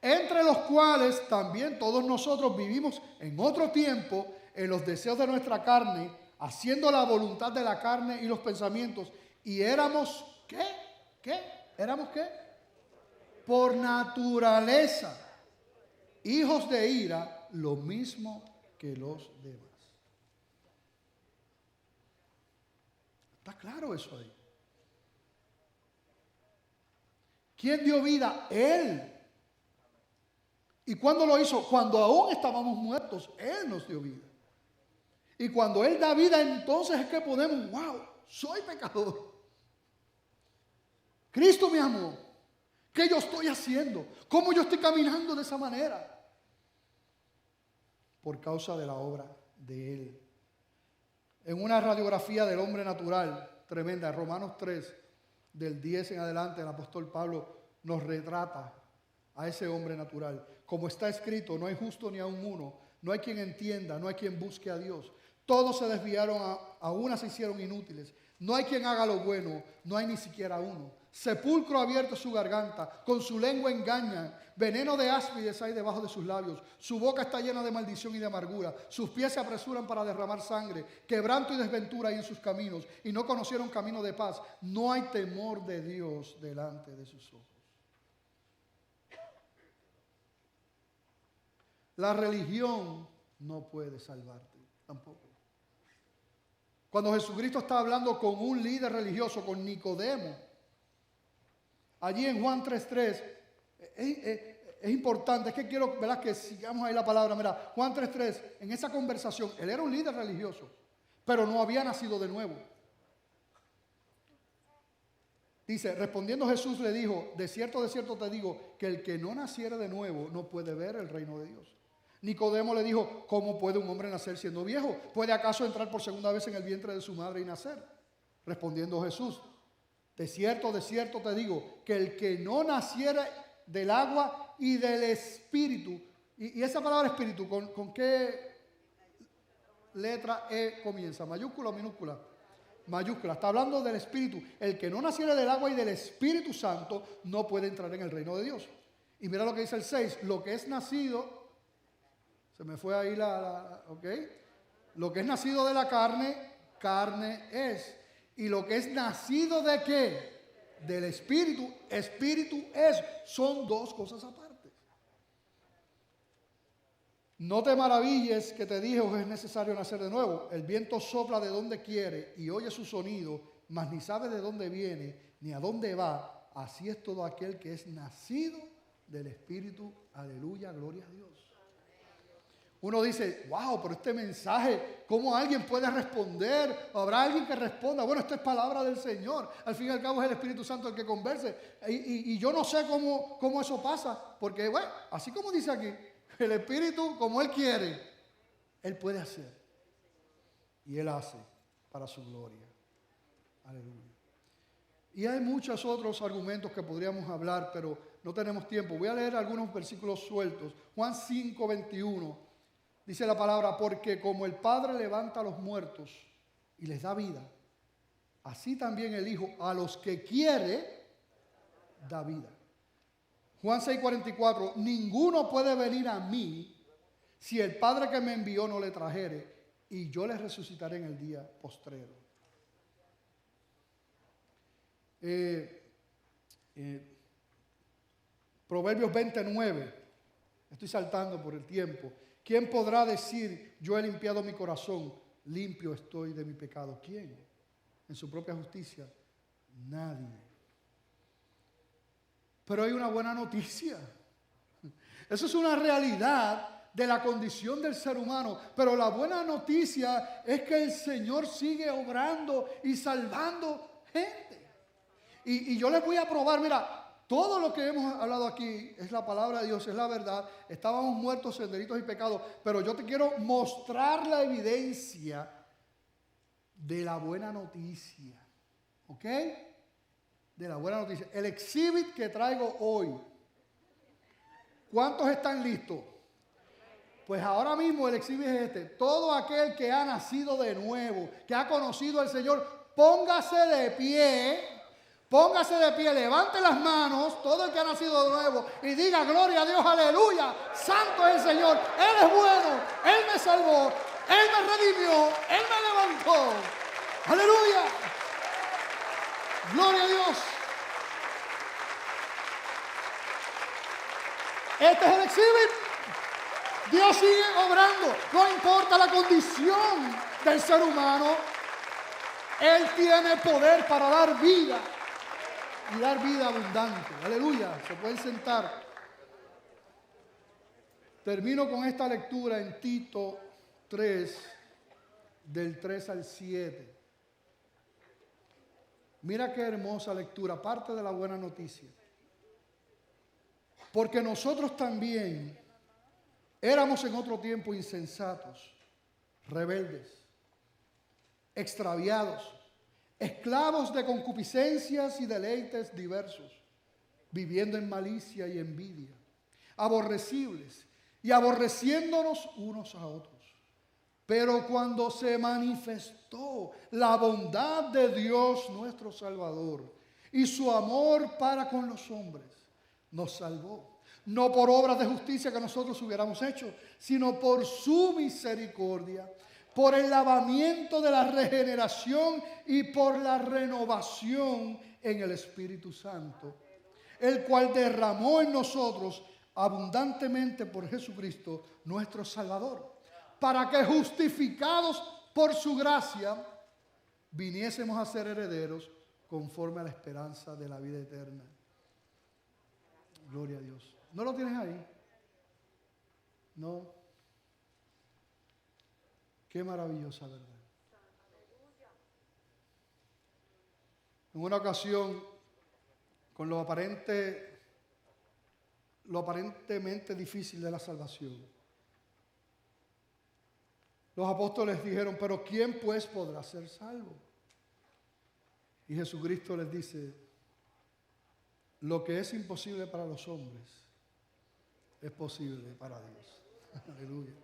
entre los cuales también todos nosotros vivimos en otro tiempo en los deseos de nuestra carne, haciendo la voluntad de la carne y los pensamientos, y éramos, ¿qué? ¿Éramos qué? Por naturaleza, hijos de ira, lo mismo que los demás. ¿Está claro eso ahí? ¿Quién dio vida? Él. ¿Y cuándo lo hizo? Cuando aún estábamos muertos, Él nos dio vida. Y cuando Él da vida, entonces es que podemos, wow, soy pecador. Cristo me amó. ¿Qué yo estoy haciendo? ¿Cómo yo estoy caminando de esa manera? Por causa de la obra de Él. En una radiografía del hombre natural tremenda, Romanos 3, del 10 en adelante, el apóstol Pablo nos retrata a ese hombre natural. Como está escrito, no hay justo ni aun uno, no hay quien entienda, no hay quien busque a Dios. Todos se desviaron, a una se hicieron inútiles. No hay quien haga lo bueno, no hay ni siquiera uno. Sepulcro abierto su garganta, con su lengua engañan. Veneno de áspides hay debajo de sus labios. Su boca está llena de maldición y de amargura. Sus pies se apresuran para derramar sangre. Quebranto y desventura hay en sus caminos. Y no conocieron camino de paz. No hay temor de Dios delante de sus ojos. La religión no puede salvarte, tampoco. Cuando Jesucristo está hablando con un líder religioso, con Nicodemo, allí en Juan 3:3, es importante, es que quiero, ¿verdad?, que sigamos ahí la palabra. Mira, Juan 3:3, en esa conversación, él era un líder religioso, pero no había nacido de nuevo. Dice, respondiendo Jesús le dijo, de cierto te digo, que el que no naciera de nuevo no puede ver el reino de Dios. Nicodemo le dijo, ¿cómo puede un hombre nacer siendo viejo? ¿Puede acaso entrar por segunda vez en el vientre de su madre y nacer? Respondiendo Jesús, de cierto te digo, que el que no naciera del agua y del espíritu, y esa palabra espíritu, ¿con qué letra E comienza? ¿Mayúscula o minúscula? Mayúscula, está hablando del espíritu. El que no naciera del agua y del Espíritu Santo no puede entrar en el reino de Dios. Y mira lo que dice el 6, lo que es nacido, se me fue ahí ok, lo que es nacido de la carne, carne es. Y lo que es nacido de qué? Del espíritu, espíritu es. Son dos cosas aparte. No te maravilles que te dijo que es necesario nacer de nuevo. El viento sopla de donde quiere y oye su sonido, mas ni sabe de dónde viene ni a dónde va. Así es todo aquel que es nacido del Espíritu. Aleluya, gloria a Dios. Uno dice, wow, pero este mensaje, ¿cómo alguien puede responder? ¿Habrá alguien que responda? Bueno, esta es palabra del Señor. Al fin y al cabo es el Espíritu Santo el que converse. Y yo no sé cómo eso pasa. Porque, bueno, así como dice aquí, el Espíritu, como Él quiere, Él puede hacer. Y Él hace para su gloria. Aleluya. Y hay muchos otros argumentos que podríamos hablar, pero no tenemos tiempo. Voy a leer algunos versículos sueltos. Juan 5:21. Dice la palabra, porque como el Padre levanta a los muertos y les da vida, así también el Hijo a los que quiere da vida. Juan 6:44, ninguno puede venir a mí si el Padre que me envió no le trajere, y yo les resucitaré en el día postrero. Proverbios 29, estoy saltando por el tiempo. ¿Quién podrá decir, yo he limpiado mi corazón, limpio estoy de mi pecado? ¿Quién? En su propia justicia, nadie. Pero hay una buena noticia. Eso es una realidad de la condición del ser humano. Pero la buena noticia es que el Señor sigue obrando y salvando gente. Y yo les voy a probar, mira, todo lo que hemos hablado aquí es la palabra de Dios, es la verdad. Estábamos muertos en delitos y pecados, pero yo te quiero mostrar la evidencia de la buena noticia. ¿Ok? De la buena noticia. El exhibit que traigo hoy ¿Cuántos están listos? Pues ahora mismo el exhibit es este. Todo aquel que ha nacido de nuevo, que ha conocido al Señor, póngase de pie, levante las manos, todo el que ha nacido de nuevo, y diga gloria a Dios, aleluya, santo es el Señor, Él es bueno, Él me salvó, Él me redimió, Él me levantó, aleluya, gloria a Dios. Este es el exhibit. Dios sigue obrando, no importa la condición del ser humano, Él tiene poder para dar vida y dar vida abundante. Aleluya, se pueden sentar. Termino con esta lectura en Tito 3, del 3 al 7. Mira qué hermosa lectura, parte de la buena noticia. Porque nosotros también éramos en otro tiempo insensatos, rebeldes, extraviados, esclavos de concupiscencias y deleites diversos, viviendo en malicia y envidia, aborrecibles y aborreciéndonos unos a otros. Pero cuando se manifestó la bondad de Dios nuestro Salvador y su amor para con los hombres, nos salvó. No por obras de justicia que nosotros hubiéramos hecho, sino por su misericordia, por el lavamiento de la regeneración y por la renovación en el Espíritu Santo, el cual derramó en nosotros abundantemente por Jesucristo nuestro Salvador, para que justificados por su gracia viniésemos a ser herederos conforme a la esperanza de la vida eterna. Gloria a Dios. ¿No lo tienes ahí? No. Qué maravillosa verdad. En una ocasión, con lo aparentemente difícil de la salvación, los apóstoles dijeron, pero ¿quién pues podrá ser salvo? Y Jesucristo les dice, lo que es imposible para los hombres es posible para Dios. Aleluya.